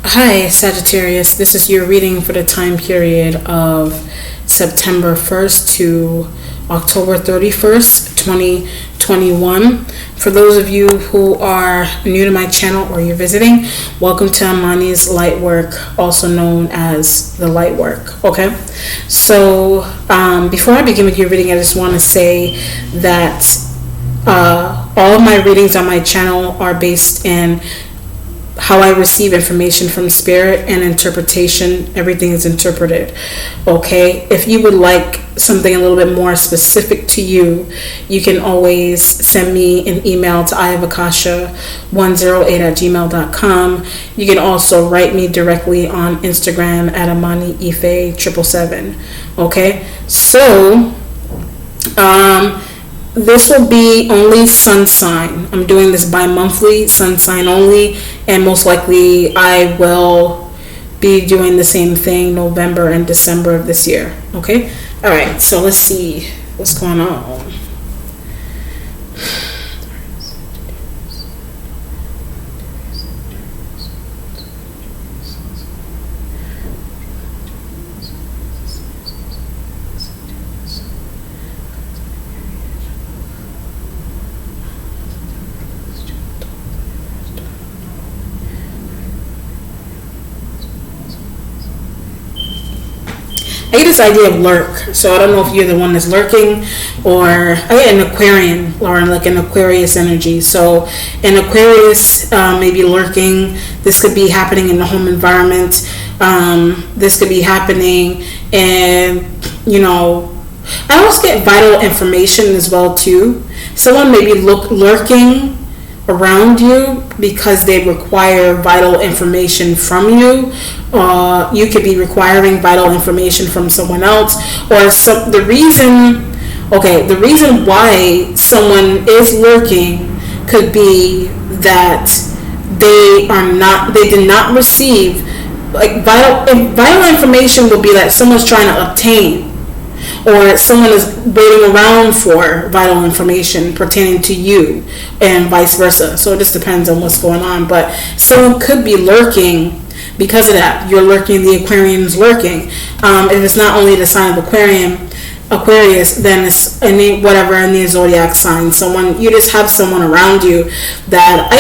Hi, Sagittarius. This is your reading for the time period of September 1st to October 31st, 2021. For those of you who are new to my channel or you're visiting, welcome to Amani's Light Work, also known as the Light Work. Okay, so before I begin with your reading, I just want to say that all of my readings on my channel are based in how I receive information from spirit and interpretation. Everything is interpreted. Okay, if you would like something a little bit more specific to you, you can always send me an email to iavakasha108@gmail.com. You can also write me directly on Instagram at amaniife777. Okay, so this will be only sun sign. I'm doing this bi-monthly, sun sign only, and most likely I will be doing the same thing November and December of this year. Okay? Alright, so let's see what's going on. I get this idea of lurk, so I don't know if you're the one that's lurking, or I get an Aquarian or like an Aquarius energy. So an Aquarius may be lurking. This could be happening in the home environment. This could be happening, and I also get vital information as well too. Someone may be lurking around you because they require vital information from you. You could be requiring vital information from someone else, or the reason why someone is lurking could be that they did not receive like vital information. Will be that someone's trying to obtain, or someone is waiting around for vital information pertaining to you, and vice versa. So it just depends on what's going on. But someone could be lurking because of that. You're lurking, the Aquarian's lurking. If it's not only the sign of Aquarius, then it's in the zodiac sign. You just have someone around you that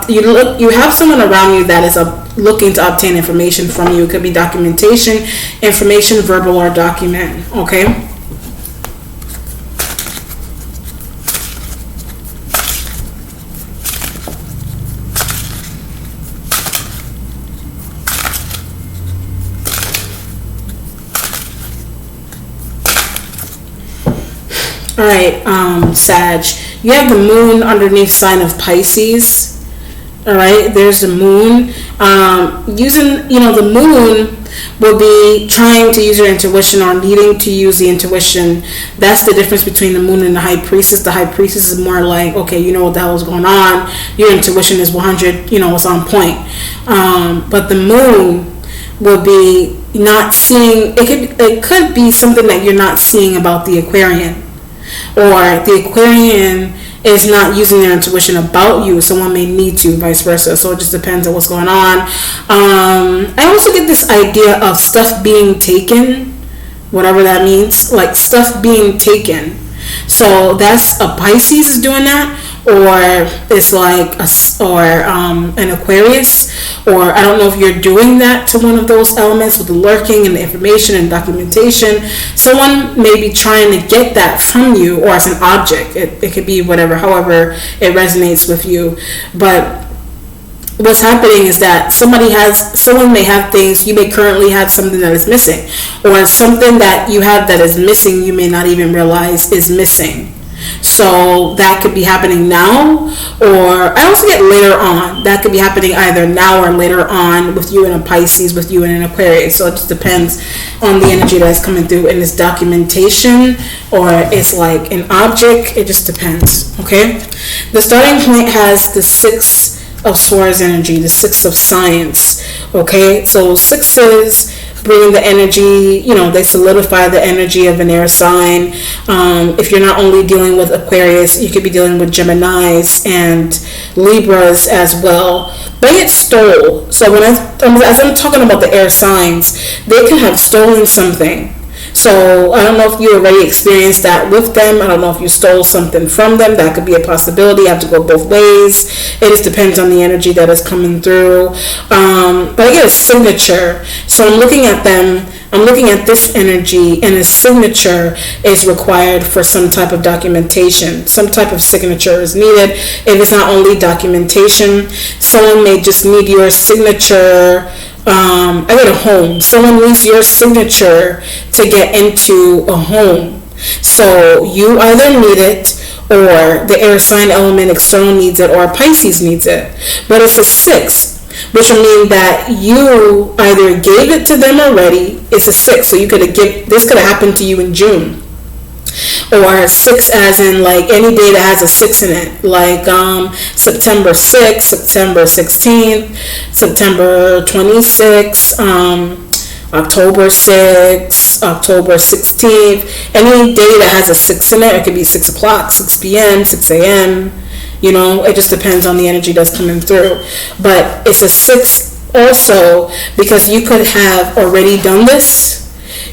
you have someone around you that is looking to obtain information from you. It could be documentation, information, verbal or document. Okay. Alright, Sag, you have the moon underneath sign of Pisces. Alright, there's the moon. The moon will be trying to use your intuition or needing to use the intuition. That's the difference between the moon and the high priestess. The high priestess is more like, okay, you know what the hell is going on. Your intuition is 100, it's on point. But the moon will be not seeing, it could be something that you're not seeing about the Aquarian. Or the Aquarian is not using their intuition about you. Someone may need to, vice versa. So it just depends on what's going on. I also get this idea of stuff being taken, whatever that means, like stuff being taken. So that's a Pisces is doing that, or it's like an Aquarius, or I don't know if you're doing that to one of those elements with the lurking and the information and documentation. Someone may be trying to get that from you, or as an object. It could be however it resonates with you. But what's happening is that someone may have things. You may currently have something that is missing, or something that you have that is missing you may not even realize is missing. So that could be happening now, or I also get later on. That could be happening either now or later on with you in a Pisces, with you in an Aquarius. So it just depends on the energy that's coming through in this documentation, or it's like an object. It just depends. Okay, the starting point has the Six of Swords energy, the Six of Science. Okay, so sixes bring the energy, they solidify the energy of an air sign. If you're not only dealing with Aquarius, you could be dealing with Geminis and Libras as well. They get stole. So as I'm talking about the air signs, they can have stolen something. So I don't know if you already experienced that with them. I don't know if you stole something from them. That could be a possibility. You have to go both ways. It just depends on the energy that is coming through. But I get a signature. So I'm looking at them. I'm looking at this energy, and a signature is required for some type of documentation. Some type of signature is needed. If it's not only documentation, someone may just need your signature. I get a home. Someone needs your signature to get into a home. So you either need it, or the air sign element external needs it, or Pisces needs it. But it's a 6, which will mean that you either gave it to them already. It's a 6, so this could have happened to you in June. Or 6 as in like any day that has a 6 in it, like September 6th, September 16th, September 26th, October 6th, October 16th. Any day that has a 6 in it, it could be 6 o'clock, 6 p.m., 6 a.m. It just depends on the energy that's coming through. But it's a 6 also because you could have already done this.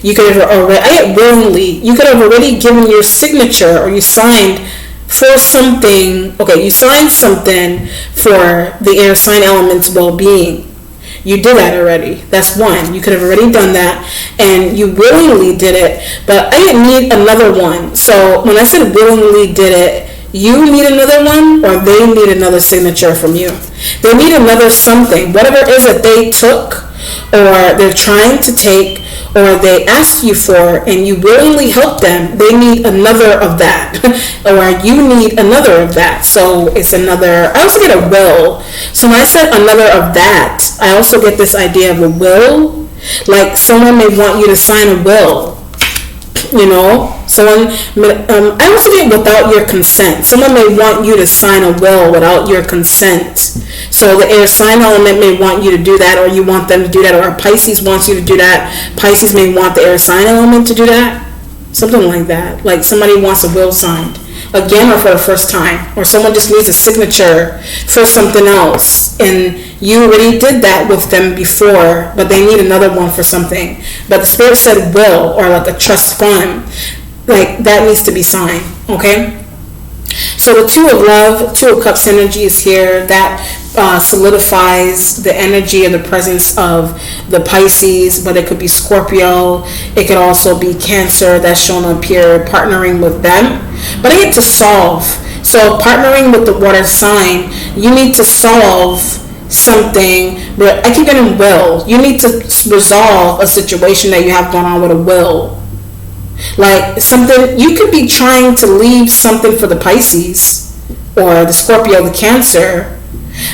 You could have already given your signature, or you signed for something. Okay, you signed something for the air sign element's well-being. You did that already. That's one. You could have already done that, and you willingly did it. But I didn't need another one. So when I said willingly did it, you need another one, or they need another signature from you. They need another something. Whatever it is that they took, or they're trying to take, or they ask you for, and you willingly help them, they need another of that. Or you need another of that. So it's another. I also get a will. So when I said another of that, I also get this idea of a will. Like someone may want you to sign a will. Someone, I also get without your consent. Someone may want you to sign a will without your consent. So the air sign element may want you to do that, or you want them to do that, or Pisces wants you to do that. Pisces may want the air sign element to do that. Something like that. Like somebody wants a will signed. Again, or for the first time. Or someone just needs a signature for something else. And you already did that with them before, but they need another one for something. But the Spirit said will, or like a trust fund. Like that needs to be signed. Okay? So the 2 of love, 2 of cups energy is here. That solidifies the energy and the presence of the Pisces, but it could be Scorpio. It could also be Cancer that's shown up here, partnering with them. But I get to solve. So partnering with the water sign, you need to solve something. But I keep getting will. You need to resolve a situation that you have going on with a will. Like something, you could be trying to leave something for the Pisces or the Scorpio, the Cancer,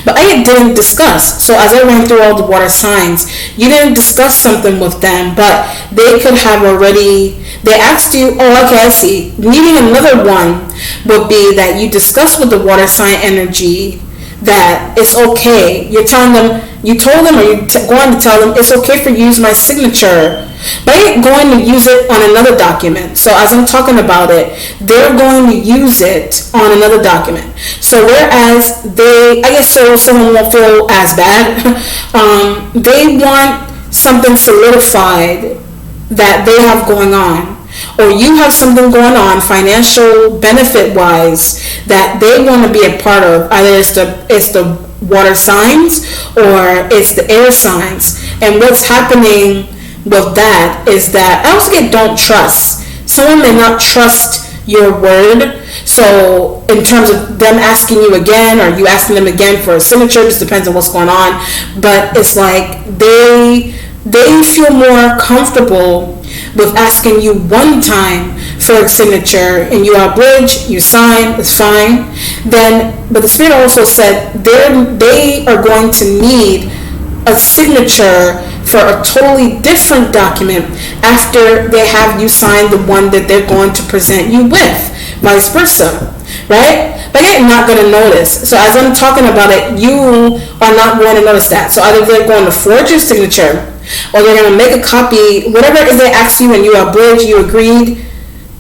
but I didn't discuss. So as I went through all the water signs, you didn't discuss something with them, but they could have already, they asked you, oh, okay, I see. Needing another one would be that you discuss with the water sign energy that it's okay. You're telling them, you told them, or you're going to tell them, it's okay for you to use my signature, but I ain't going to use it on another document. So as I'm talking about it, they're going to use it on another document. So whereas they, I guess so someone won't feel as bad, they want something solidified that they have going on. Or you have something going on financial benefit wise that they want to be a part of. Either it's the water signs or it's the air signs. And what's happening with that is that I also get don't trust. Someone may not trust your word. So in terms of them asking you again, or you asking them again for a signature, just depends on what's going on. But it's like they feel more comfortable with asking you one time for a signature, and you oblige, you sign, it's fine. But the Spirit also said they are going to need a signature for a totally different document after they have you sign the one that they're going to present you with, vice versa, right? But you're not going to notice. So as I'm talking about it, you are not going to notice that. So either they're going to forge your signature, or they're going to make a copy, whatever it is they asked you and you abridged, you agreed,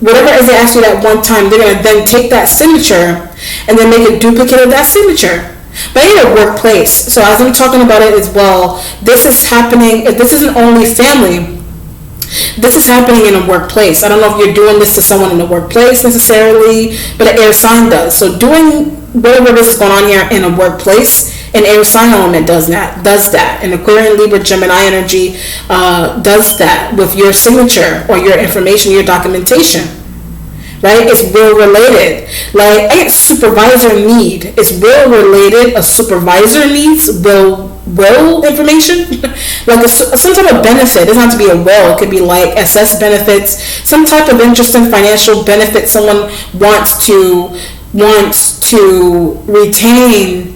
whatever it is they asked you that one time, they're going to then take that signature and then make a duplicate of that signature. But in a workplace, so as I'm talking about it as well, this is happening, this isn't only family, this is happening in a workplace. I don't know if you're doing this to someone in the workplace necessarily, but an air sign does. So doing whatever this is going on here in a workplace, an air sign element does that. An Aquarian, Libra, Gemini energy does that with your signature or your information, your documentation. Right? It's will related. Like, I get supervisor need. It's will related. A supervisor needs will information. Like some type of benefit. It doesn't have to be a will. It could be like SS benefits, some type of interesting financial benefit someone wants to retain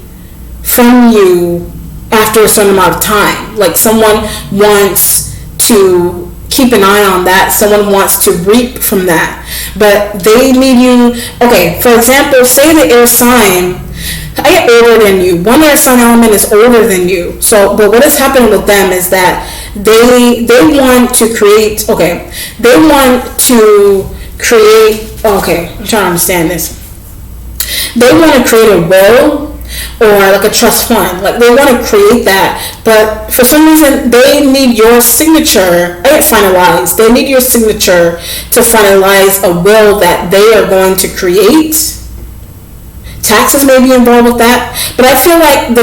from you after a certain amount of time. Like someone wants to keep an eye on that. Someone wants to reap from that. But they need you. Okay, for example, say the air sign, I get older than you. One air sign element is older than you. So, but what is happening with them is that they want to create, I'm trying to understand this. They want to create a will or like a trust fund. Like they want to create that, but for some reason they need your signature. Finalized. They need your signature to finalize a will that they are going to create. Taxes may be involved with that, but I feel like the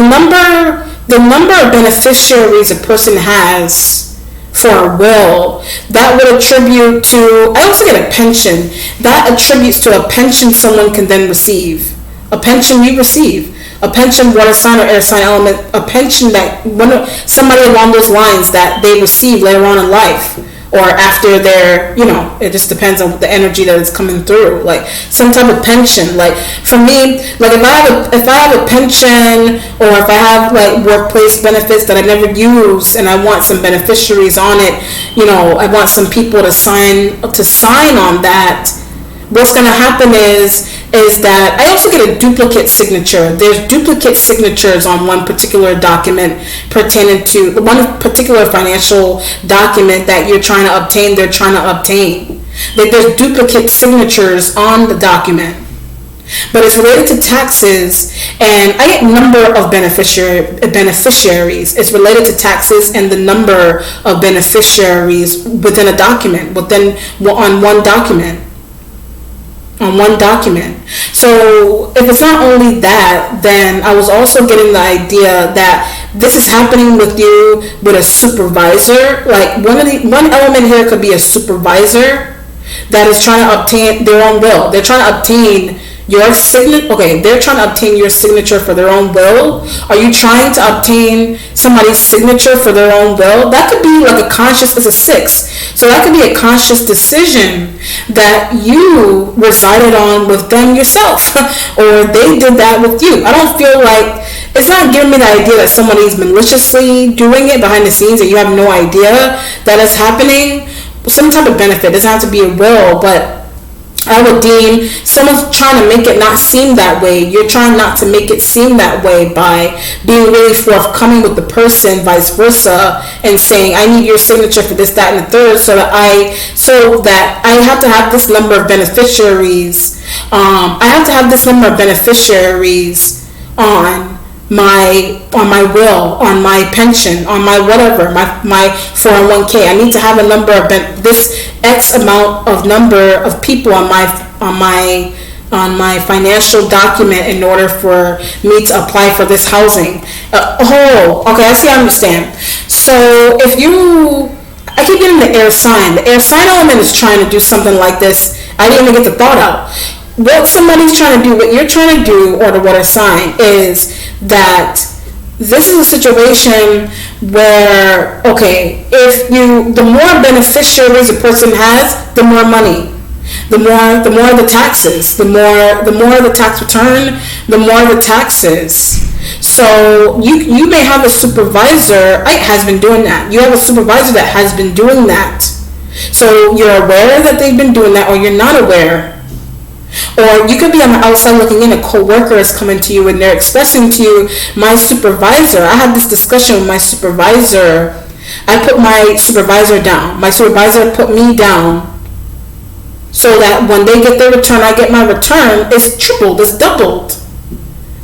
number of beneficiaries a person has for a will, that would attribute to, I also get a pension, that attributes to a pension someone can then receive. A pension you receive. A pension, water sign or air sign element, a pension that somebody along those lines that they receive later on in life or after their, it just depends on the energy that is coming through. Like some type of pension. Like for me, like if I have a pension or if I have like workplace benefits that I never use and I want some beneficiaries on it, I want some people to sign on that. What's going to happen is that I also get a duplicate signature. There's duplicate signatures on one particular document pertaining to one particular financial document that you're trying to obtain, they're trying to obtain. There's duplicate signatures on the document. But it's related to taxes, and I get number of beneficiaries. It's related to taxes and the number of beneficiaries within a document, on one document. So if it's not only that, then I was also getting the idea that this is happening with you with a supervisor. Like one element here could be a supervisor that is trying to obtain their own will. They're trying to obtain your signature. Okay, they're trying to obtain your signature for their own will. Are you trying to obtain somebody's signature for their own will? That could be like a conscious, it's a 6. So that could be a conscious decision that you resided on with them yourself or they did that with you. I don't feel like, it's not giving me the idea that somebody's maliciously doing it behind the scenes and you have no idea that it's happening. Some type of benefit, it doesn't have to be a will, but I would deem someone's trying to make it not seem that way. You're trying not to make it seem that way by being really forthcoming with the person, vice versa, and saying, I need your signature for this, that, and the third, so that I have to have this number of beneficiaries. I have to have this number of beneficiaries on my will, on my pension, on my whatever, my 401k. I need to have a number of this X amount of number of people on my financial document in order for me to apply for this housing. Okay, I see, I understand. So I keep getting the air sign. The air sign element is trying to do something like this. I didn't even get the thought out. What somebody's trying to do, what you're trying to do, or the water sign, is that this is a situation where, okay, the more beneficiaries a person has, the more money, the more the taxes, the more the tax return, the more the taxes. So you may have a supervisor has been doing that. You have a supervisor that has been doing that. So you're aware that they've been doing that, or you're not aware. Or you could be on the outside looking in, a co-worker is coming to you and they're expressing to you, my supervisor, I had this discussion with my supervisor I put my supervisor down. My supervisor put me down so that when they get their return, I get my return. It's tripled, it's doubled.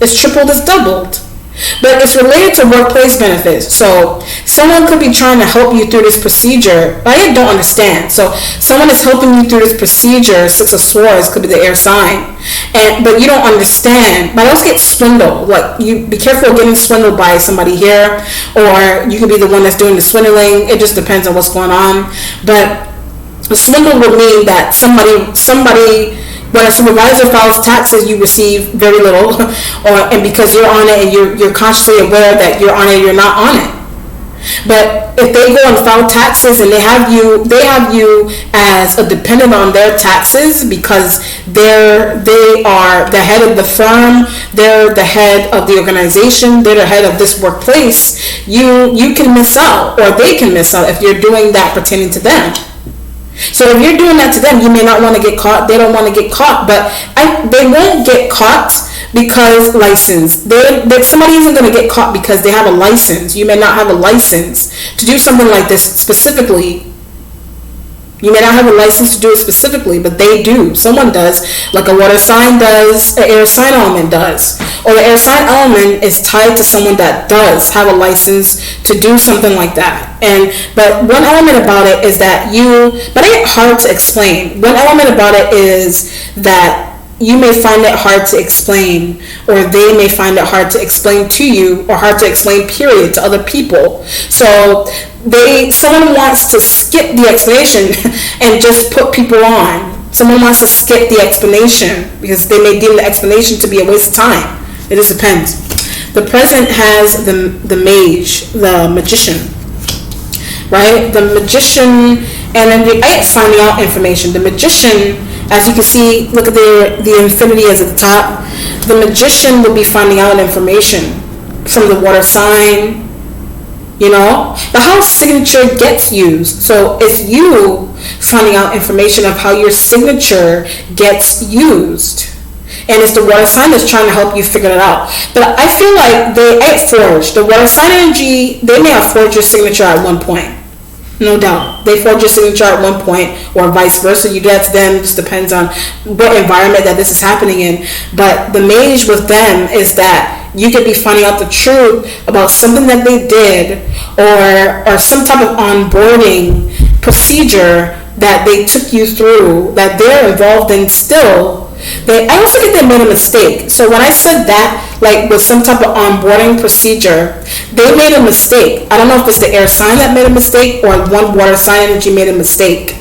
It's tripled, it's doubled. But it's related to workplace benefits. So someone could be trying to help you through this procedure, but I don't understand. So someone is helping you through this procedure. Six of Swords could be the air sign, but you don't understand. But I also get swindled. Like, you be careful of getting swindled by somebody here, or you could be the one that's doing the swindling. It just depends on what's going on. But a swindle would mean that somebody when a supervisor files taxes, you receive very little, and because you're on it and you're consciously aware that you're on it, you're not on it. But if they go and file taxes and they have you as a dependent on their taxes because they are the head of the firm, they're the head of the organization, they're the head of this workplace, you can miss out, or they can miss out if you're doing that pertaining to them. So if you're doing that to them, you may not want to get caught. They don't want to get caught, but they won't get caught because license. Somebody isn't going to get caught because they have a license. You may not have a license to do something like this specifically. You may not have a license to do it specifically, but they do. Someone does, like a water sign does, an air sign element does. Or the air sign element is tied to someone that does have a license to do something like that. But one element about it is that but it's hard to explain. One element about it is that you may find it hard to explain, or they may find it hard to explain to you, or hard to explain period to other people. So someone wants to skip the explanation and just put people on. Someone wants to skip the explanation because they may deem the explanation to be a waste of time. It just depends. The present has the mage, the magician, right? The magician, and then finding out information. The magician, as you can see, look at the infinity is at the top. The magician will be finding out information from the water sign. The house signature gets used. So it's you finding out information of how your signature gets used. And it's the water sign that's trying to help you figure it out. But I feel like they forged. The water sign energy, they may have forged your signature at one point. No doubt. They forge your signature at one point, or vice versa. You do that to them. It just depends on what environment that this is happening in. But the mage with them is that you could be finding out the truth about something that they did, or some type of onboarding procedure that they took you through, that they're involved in still. I also get they made a mistake. So when I said that, like with some type of onboarding procedure, they made a mistake. I don't know if it's the air sign that made a mistake, or one water sign energy made a mistake.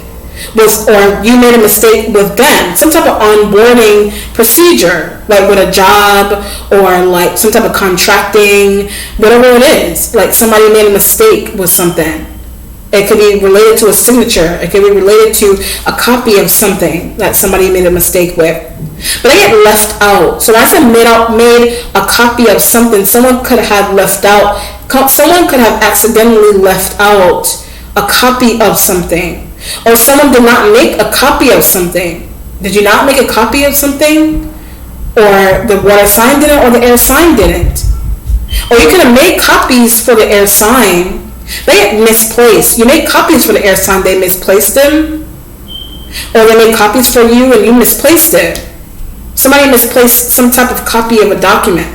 Or you made a mistake with them. Some type of onboarding procedure, like with a job, or like some type of contracting, whatever it is. Like somebody made a mistake with something. It could be related to a signature. It could be related to a copy of something that somebody made a mistake with. But I get left out. So when I said made a copy of something, someone could have left out. Someone could have accidentally left out a copy of something. Or someone did not make a copy of something. Did you not make a copy of something? Or the water sign didn't, or the air sign didn't. Or you could have made copies for the air sign. They get misplaced. You make copies for the air sign, they misplaced them. Or they made copies for you and you misplaced it. Somebody misplaced some type of copy of a document.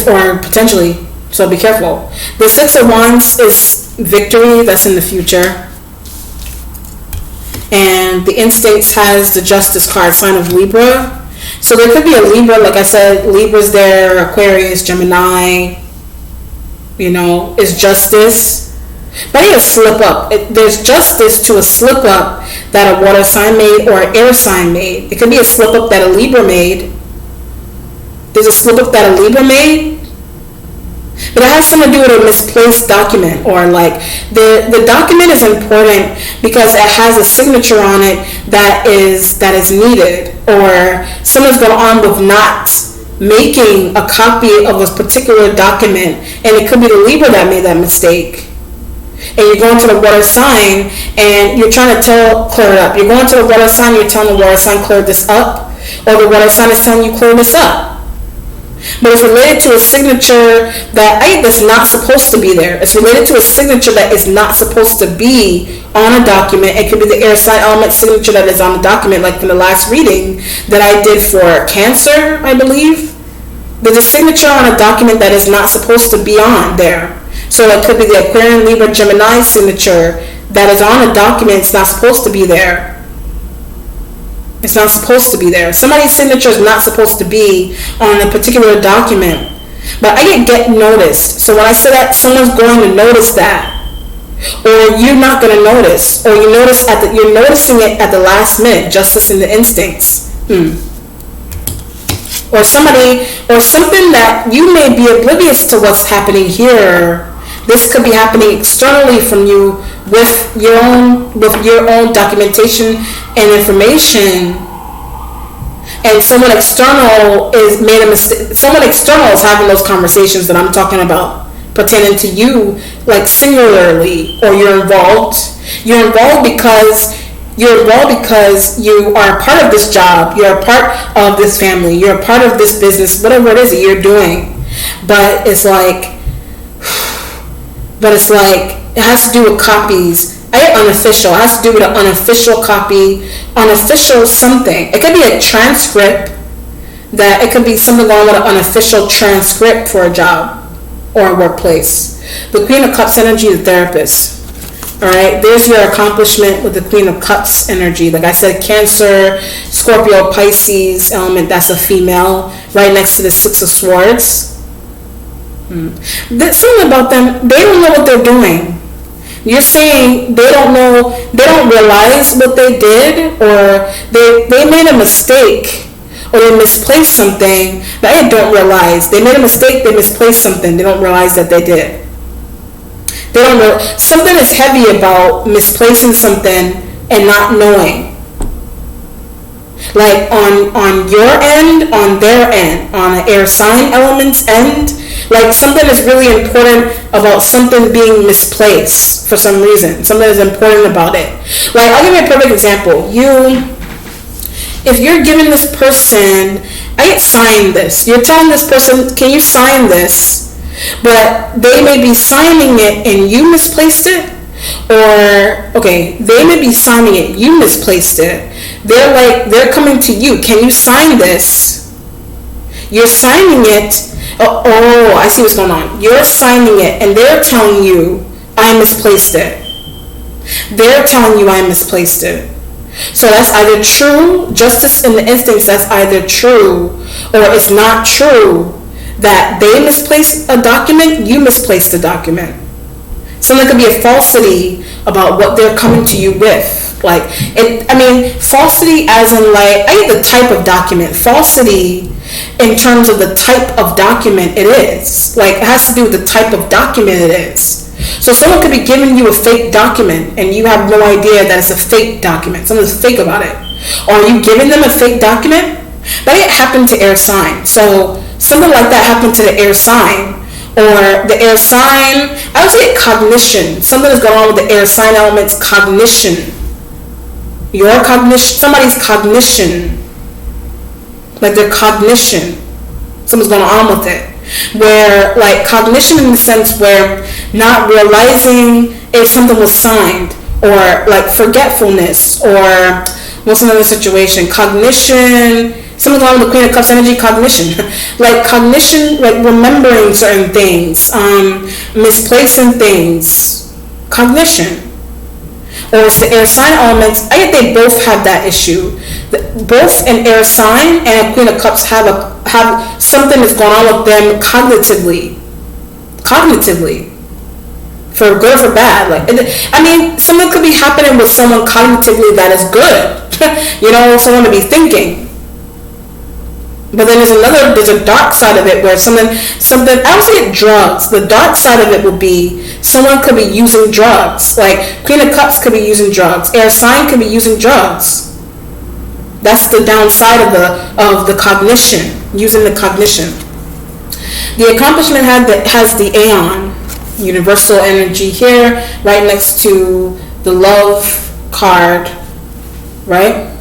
Or potentially. So be careful. The Six of Wands is victory. That's in the future. And the Instincts has the Justice card, sign of Libra. So there could be a Libra. Like I said, Libra's there. Aquarius, Gemini. Is justice. But I need a slip up. There's justice to a slip up that a water sign made or an air sign made. It could be a slip up that a Libra made. There's a slip up that a Libra made. But it has something to do with a misplaced document, or like the document is important because it has a signature on it that is needed, or someone's going on with not making a copy of a particular document, and it could be the Libra that made that mistake. And you're going to the water sign and you're trying to clear it up. You're going to the water sign, you're telling the water sign clear this up, or the water sign is telling you clear this up. But it's related to a signature that's not supposed to be there. It's related to a signature that is not supposed to be on a document. It could be the air sign element signature that is on the document, like from the last reading that I did for Cancer, I believe. There's a signature on a document that is not supposed to be on there. So it could be the Aquarian, Libra, Gemini signature that is on a document. It's not supposed to be there. It's not supposed to be there. Somebody's signature is not supposed to be on a particular document. But I get noticed. So when I say that, someone's going to notice that. Or you're not going to notice. Or you're noticing it at the last minute. Justice in the instincts. Or something that you may be oblivious to what's happening here. This could be happening externally from you with your own documentation and information. And someone external is made a mistake. Someone external is having those conversations that I'm talking about pertaining to you, like singularly, or you're involved. You're involved because you are a part of this job. You're a part of this family. You're a part of this business, whatever it is that you're doing. But it's like it has to do with copies. I get unofficial. It has to do with an unofficial copy, unofficial something. It could be a transcript. That it could be something going on with an unofficial transcript for a job or a workplace. The Queen of Cups energy, the therapist. All right, there's your accomplishment with the Queen of Cups energy. Like I said, Cancer, Scorpio, Pisces element. That's a female. Right next to the Six of Swords. There's something about them, they don't know what they're doing. You're saying they don't know, they don't realize what they did, or they made a mistake, or they misplaced something that they don't realize. They made a mistake, they misplaced something, they don't realize that they did. They don't know. Something is heavy about misplacing something and not knowing. Like on your end, on their end, on an air sign element's end, like something is really important about something being misplaced for some reason. Something is important about it. Like, I'll give you a perfect example. If you're giving this person, sign this. You're telling this person, can you sign this? But they may be signing it and you misplaced it. Or, okay, they may be signing it, you misplaced it. They're coming to you, can you sign this? You're signing it. Oh, I see what's going on. You're signing it and they're telling you, I misplaced it. They're telling you I misplaced it. So that's either true, justice in the instincts, that's either true, or it's not true that they misplaced a document, you misplaced a document. Something could be a falsity about what they're coming to you with. Falsity as in the type of document. Falsity in terms of the type of document it is. It has to do with the type of document it is. So someone could be giving you a fake document and you have no idea that it's a fake document. Something's fake about it. Or are you giving them a fake document? That happened to air sign. So something like that happened to the air sign. Or the air sign, I would say cognition. Something is going on with the air sign element's cognition. Your cognition, somebody's cognition. Like their cognition. Something's going on with it. Where, cognition in the sense where not realizing if something was signed. Or, forgetfulness. Or, what's another situation? Cognition. Something along with the Queen of Cups energy, cognition. Cognition, remembering certain things, misplacing things, cognition. Or it's the air sign elements. I think they both have that issue. Both an air sign and a Queen of Cups have something that's going on with them cognitively. For good or for bad. Something could be happening with someone cognitively that is good. Someone to be thinking. But then there's a dark side of it where something, I would say drugs. The dark side of it would be someone could be using drugs. Queen of Cups could be using drugs. Air sign could be using drugs. That's the downside of the cognition, using the cognition. The accomplishment has the Aeon, universal energy here, right next to the love card, right?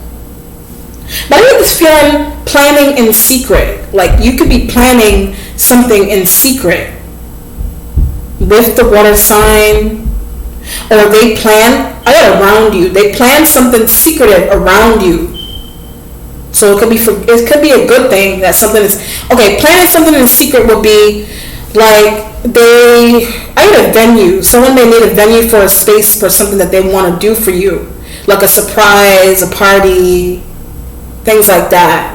But I get this feeling planning in secret. Like you could be planning something in secret with the water sign, or they plan around you. They plan something secretive around you. So it could be a good thing that something is okay. Planning something in secret would be like I had a venue. Someone may need a venue for a space for something that they want to do for you, like a surprise, a party, things like that.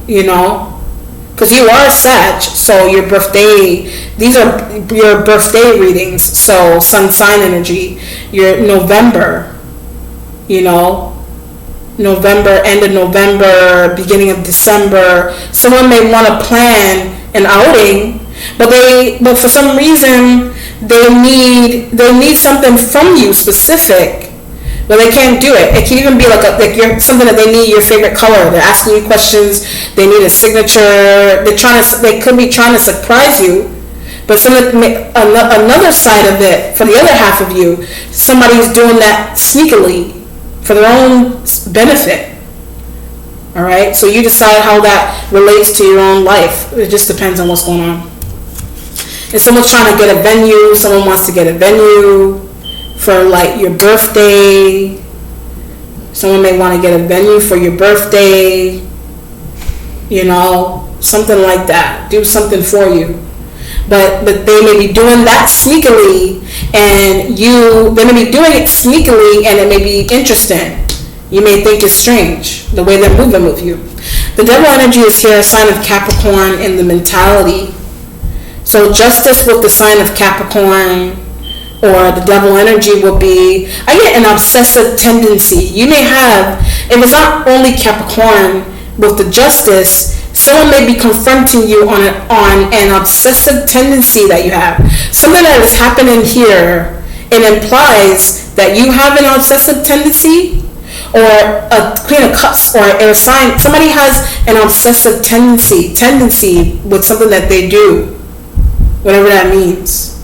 Because you are Sag, so your birthday, these are your birthday readings. So sun sign energy, your November, November, end of November, beginning of December. Someone may want to plan an outing, but for some reason they need something from you specific. But they can't do it. It can even be like something that they need your favorite color. They're asking you questions. They need a signature. They could be trying to surprise you. But from another side of it, for the other half of you, somebody's doing that sneakily for their own benefit. All right. So you decide how that relates to your own life. It just depends on what's going on. If someone's trying to get a venue, someone wants to get a venue for like your birthday. Someone may want to get a venue for your birthday, something like that. Do something for you. But they may be doing that sneakily, and they may be doing it sneakily, and it may be interesting. You may think it's strange the way they're moving with you. The devil energy is here, a sign of Capricorn in the mentality. So justice with the sign of Capricorn, or the devil energy will be, I get an obsessive tendency. You may have, if it's not only Capricorn with the justice, someone may be confronting you on an obsessive tendency that you have. Something that is happening here, it implies that you have an obsessive tendency, or a Queen of Cups or an air sign. Somebody has an obsessive tendency with something that they do, whatever that means.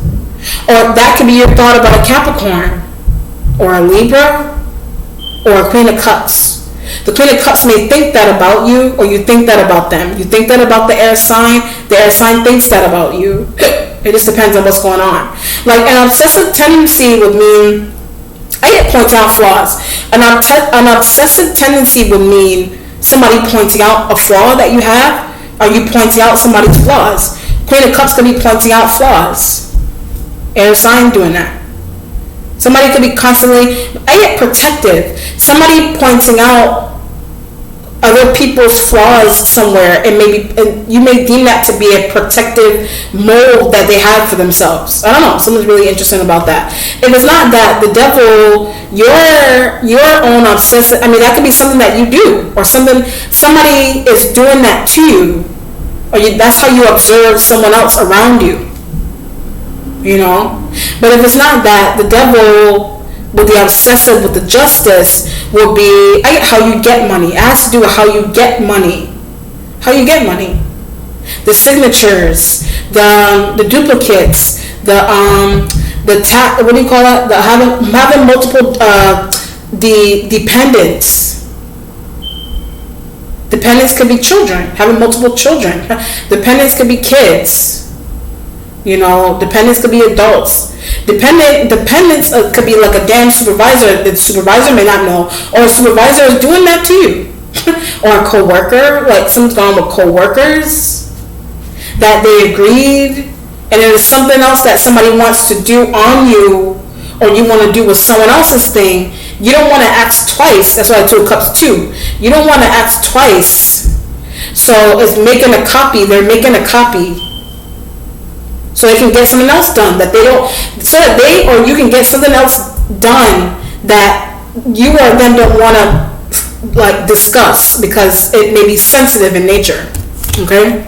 Or that could be your thought about a Capricorn, or a Libra, or a Queen of Cups. The Queen of Cups may think that about you, or you think that about them. You think that about the air sign thinks that about you. It just depends on what's going on. Like an obsessive tendency would mean, I get pointing out flaws. An obsessive tendency would mean somebody pointing out a flaw that you have, or you pointing out somebody's flaws. Queen of Cups could be pointing out flaws. Air sign doing that. Somebody could be constantly, I get protective. Somebody pointing out other people's flaws somewhere, and you may deem that to be a protective mold that they have for themselves. I don't know. Something's really interesting about that. If it's not that, the devil, your own obsessive, that could be something that you do, or somebody is doing that to you, or that's how you observe someone else around you. But if it's not that, the devil with the obsessive, with the justice, will be how you get money. It has to do with how you get money. How you get money. The signatures, the duplicates, what do you call that? Having multiple the dependents. Dependents could be children, having multiple children. Dependents could be kids. Dependents could be adults. Dependents could be like a damn supervisor. The supervisor may not know, or a supervisor is doing that to you, or a coworker. Like something's going on with coworkers that they agreed, and it is something else that somebody wants to do on you, or you want to do with someone else's thing. You don't want to ask twice. That's why Two of Cups too. You don't want to ask twice. So it's making a copy. They're making a copy. So they can get something else done that they don't, so that or you can get something else done that you or them don't want to discuss because it may be sensitive in nature. Okay.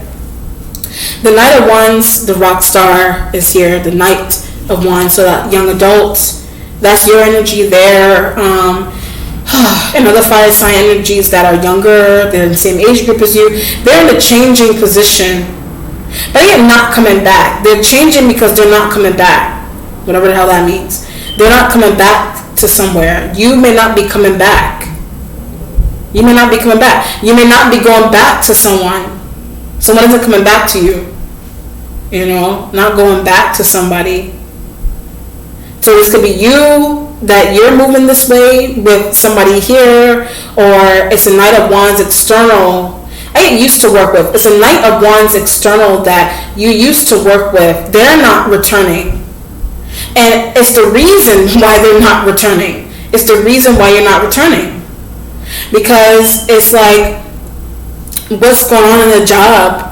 The Knight of Wands, the rock star is here. The Knight of Wands, so that young adult, that's your energy there. And other fire sign energies that are younger, they're in the same age group as you. They're in a changing position. But they're not coming back. They're changing because they're not coming back. Whatever the hell that means. They're not coming back to somewhere. You may not be coming back. You may not be coming back. You may not be going back to someone So when is it coming back to you? Not going back to somebody. So this could be you, that you're moving this way with somebody here, or it's a Knight of Wands external. I get used to work with. It's a Knight of Wands external that you used to work with. They're not returning. And it's the reason why they're not returning. It's the reason why you're not returning. Because it's like, what's going on in the job?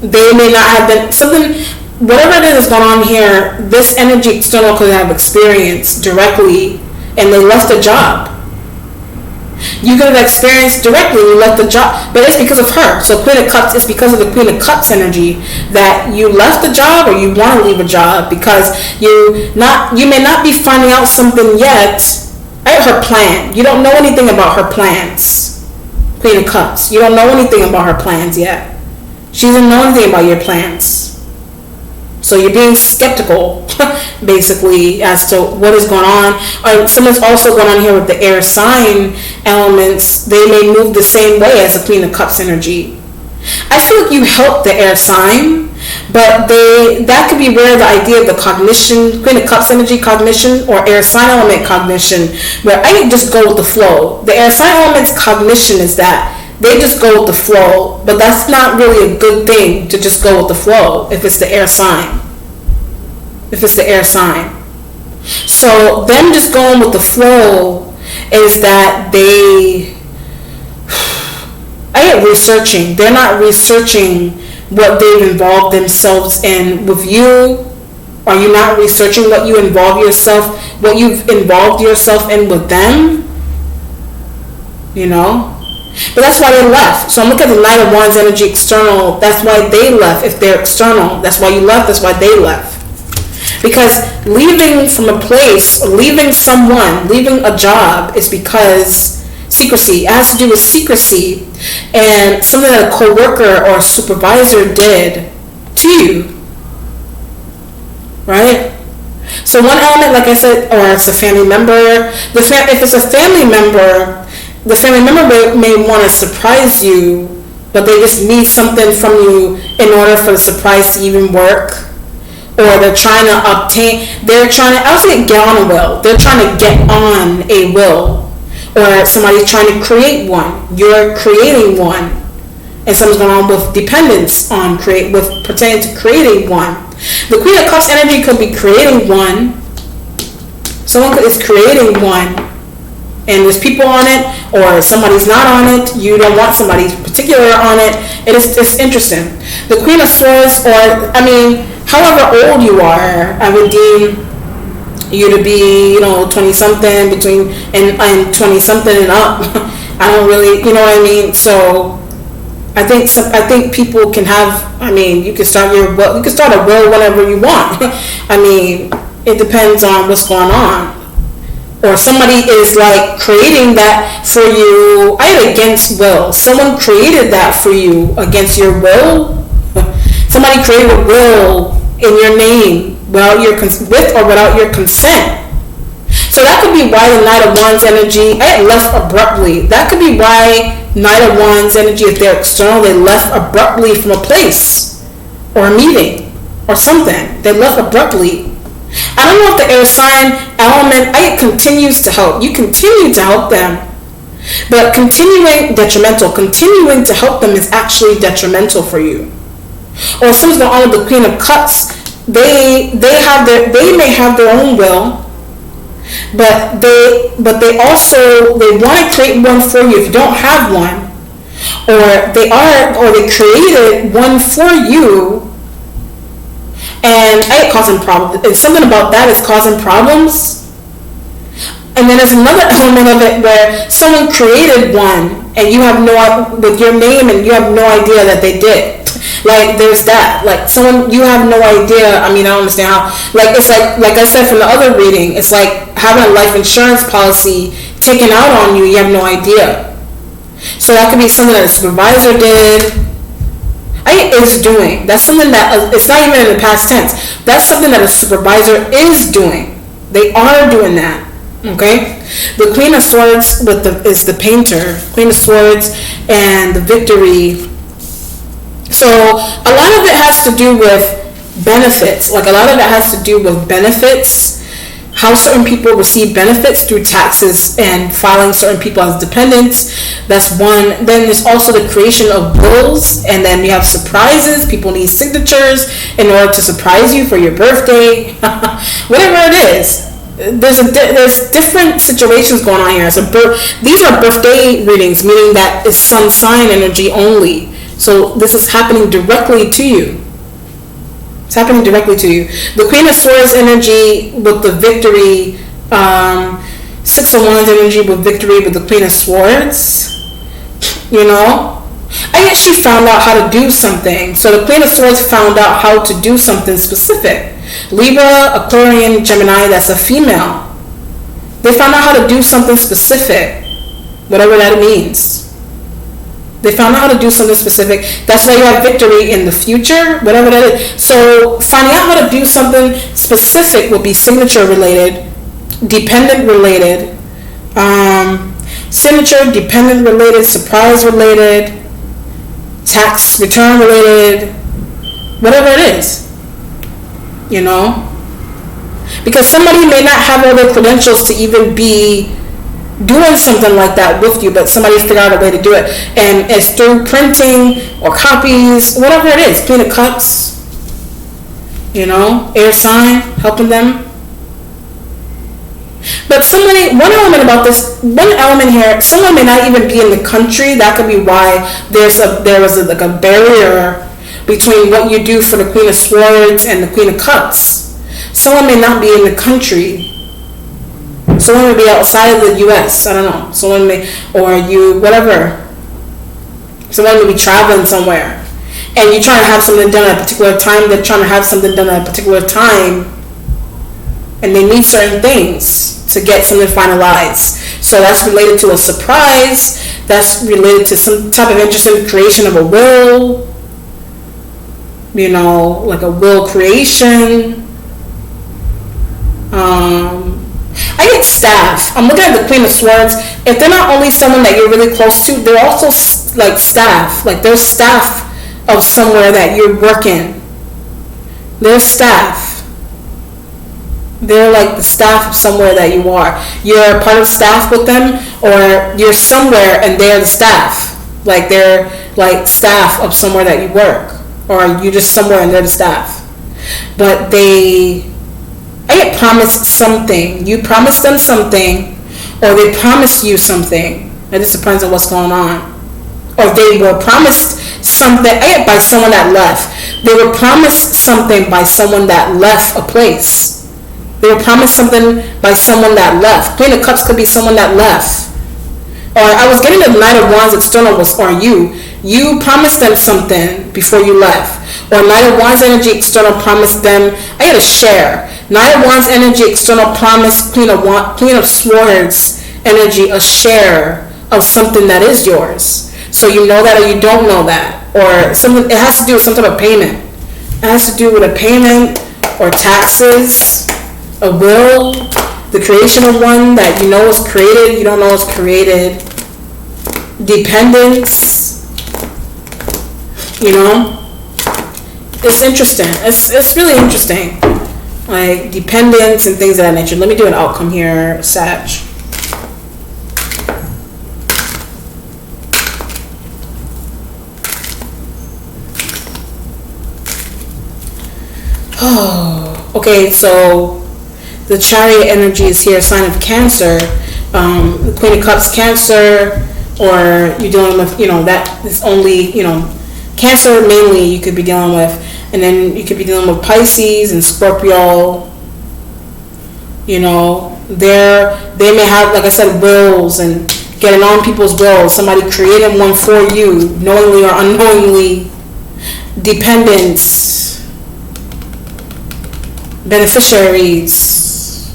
They may not have been something, whatever it is going on here, this energy external could have experienced directly, and they left the job. You could have experienced directly, you left the job, but it's because of her. So Queen of Cups, it's because of the Queen of Cups energy that you left the job, or you want to leave a job because you may not be finding out something yet. Her plan. You don't know anything about her plans. Queen of Cups. You don't know anything about her plans yet. She doesn't know anything about your plans. So you're being skeptical, basically, as to what is going on. Something's also going on here with the air sign elements. They may move the same way as the Queen of Cups energy. I feel like you help the air sign, but that could be where the idea of the cognition, Queen of Cups energy cognition, or air sign element cognition, where I can just go with the flow. The air sign element's cognition is that they just go with the flow, but that's not really a good thing to just go with the flow if it's the air sign. So them just going with the flow is that I get researching. They're not researching what they've involved themselves in with you. Are you not researching what you've involved yourself in with them? But that's why they left. So I'm looking at the Knight of Wands energy external. That's why they left. If they're external, that's why you left. That's why they left. Because leaving from a place, leaving someone, leaving a job is because secrecy. It has to do with secrecy and something that a co-worker or a supervisor did to you. Right? So one element, like I said, or it's a family member. If it's a family member, the family member may want to surprise you, but they just need something from you in order for the surprise to even work. Or they're trying to I was saying get on a will. They're trying to get on a will. Or somebody's trying to create one. You're creating one. And something's going on with dependence with pertaining to creating one. The Queen of Cups energy could be creating one. Someone is creating one. And there's people on it, or somebody's not on it. You don't want somebody particular on it. It's interesting. The Queen of Swords, however old you are, I would deem you to be, 20-something, between and 20-something and up. I don't really, So I think people can have. You can start a will whenever you want. It depends on what's going on. Or somebody is like creating that for you. Against will. Someone created that for you against your will. Somebody created a will in your name with or without your consent. So that could be why the Knight of Wands energy left abruptly. That could be why Knight of Wands energy, if they're external, they left abruptly from a place or a meeting or something. They left abruptly. I don't know if the air sign element continues to help. You continue to help them, but continuing to help them is actually detrimental for you. Or something's going on with the Queen of Cups. They may have their own will, but they want to create one for you if you don't have one, or they created one for you. And it's causing problems. And something about that is causing problems. And then there's another element of it where someone created one, and you have with your name, and you have no idea that they did. Like there's that. Like someone, you have no idea. I don't understand how. It's like I said from the other reading. It's like having a life insurance policy taken out on you. You have no idea. So that could be something that a supervisor did. Is doing. That's something that it's not even in the past tense. That's something that a supervisor is doing. They are doing that. Okay. The Queen of Swords is the painter. Queen of Swords and the Victory So a lot of it has to do with benefits. Like a lot of it has to do with benefits, how certain people receive benefits through taxes and filing certain people as dependents. That's one. Then there's also the creation of wills, and then you have surprises. People need signatures in order to surprise you for your birthday, whatever it is. There's different situations going on here. So these are birthday readings, meaning that it's sun sign energy only. So this is happening directly to you. It's happening directly to you. The Queen of Swords energy with the victory, Six of Wands energy with victory with the Queen of Swords. You know, I guess she found out how to do something. So the Queen of Swords found out how to do something specific. Libra, Aquarian, Gemini, that's a female. They found out how to do something specific, whatever that means. They found out how to do something specific. That's why you have victory in the future, whatever that is. So finding out how to do something specific will be signature related, dependent related, signature, dependent related, surprise related, tax return related, whatever it is. You know? Because somebody may not have all the credentials to even be doing something like that with you, but somebody figured out a way to do it, and it's through printing or copies, whatever it is. Queen of Cups, you know, air sign, helping them. But one element here, someone may not even be in the country. That could be why there was a barrier between what you do for the Queen of Swords and the Queen of Cups. Someone may not be in the country. Someone may be outside of the U.S. I don't know. Someone may, or you, whatever. Someone may be traveling somewhere, and you're trying to have something done at a particular time. They're trying to have something done at a particular time, and they need certain things to get something finalized. So that's related to a surprise. That's related to some type of interesting creation of a will. You know, like a will creation. I get staff. I'm looking at the Queen of Swords. If they're not only someone that you're really close to, they're also like staff. Like they're staff of somewhere that you're working. They're staff. They're like the staff of somewhere that you are. You're part of staff with them, or you're somewhere and they're the staff. Like they're like staff of somewhere that you work, or you're just somewhere and they're the staff. But I get promised something. You promise them something, or they promise you something. It just depends on what's going on. Or they were promised something. I get by someone that left. They were promised something by someone that left a place. They were promised something by someone that left. Queen of Cups could be someone that left. Or I was getting the Knight of Wands external was for you. You promised them something before you left. Or Knight of Wands energy external promised them. I had a share. Knight of Wands energy external promise, Queen of Swords energy a share of something that is yours. So you know that or you don't know that. Or something, it has to do with some type of payment. It has to do with a payment or taxes, a will, the creation of one that you know is created, you don't know is created, dependence, you know. It's interesting. It's really interesting. Like dependence and things of that nature. Let me do an outcome here, Sag. Oh, okay, so the Chariot energy is here, sign of Cancer. The Queen of Cups, Cancer, or you're dealing with, that is only, Cancer mainly you could be dealing with. And then you could be dealing with Pisces and Scorpio. They may have, like I said, wills and getting on people's wills. Somebody created one for you, knowingly or unknowingly. Dependents, beneficiaries,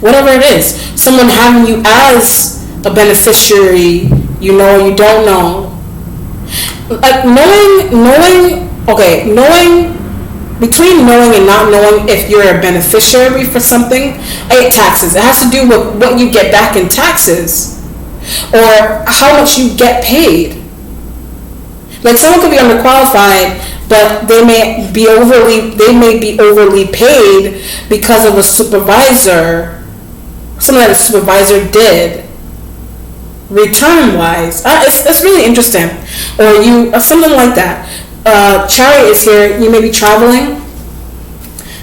whatever it is. Someone having you as a beneficiary, you know or you don't know. Like knowing, between knowing and not knowing if you're a beneficiary for something, I get taxes. It has to do with what you get back in taxes or how much you get paid. Like someone could be underqualified, but they may be overly paid because of a supervisor, something that a supervisor did. Return wise, it's really interesting, or something like that. Chariot is here. You may be traveling.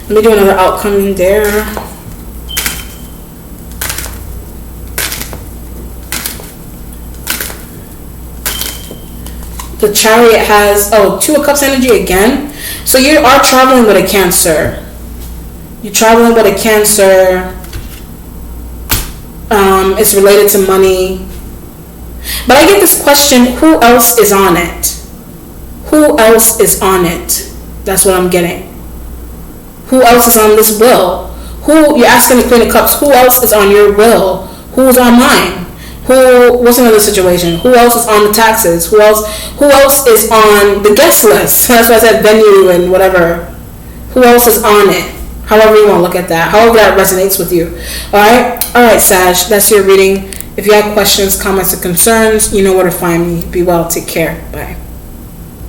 Let me do another outcome there. The Chariot has, Two of Cups energy again. So you are traveling with a Cancer. You're traveling with a Cancer. It's related to money. But I get this question, who else is on it? Who else is on it? That's what I'm getting. Who else is on this will? You're asking the Queen of Cups, who else is on your will? Who's on mine? What's another situation? Who else is on the taxes? Who else is on the guest list? That's why I said venue and whatever. Who else is on it? However you want to look at that. However that resonates with you. Alright, Sag. That's your reading. If you have questions, comments, or concerns, you know where to find me. Be well. Take care. Bye.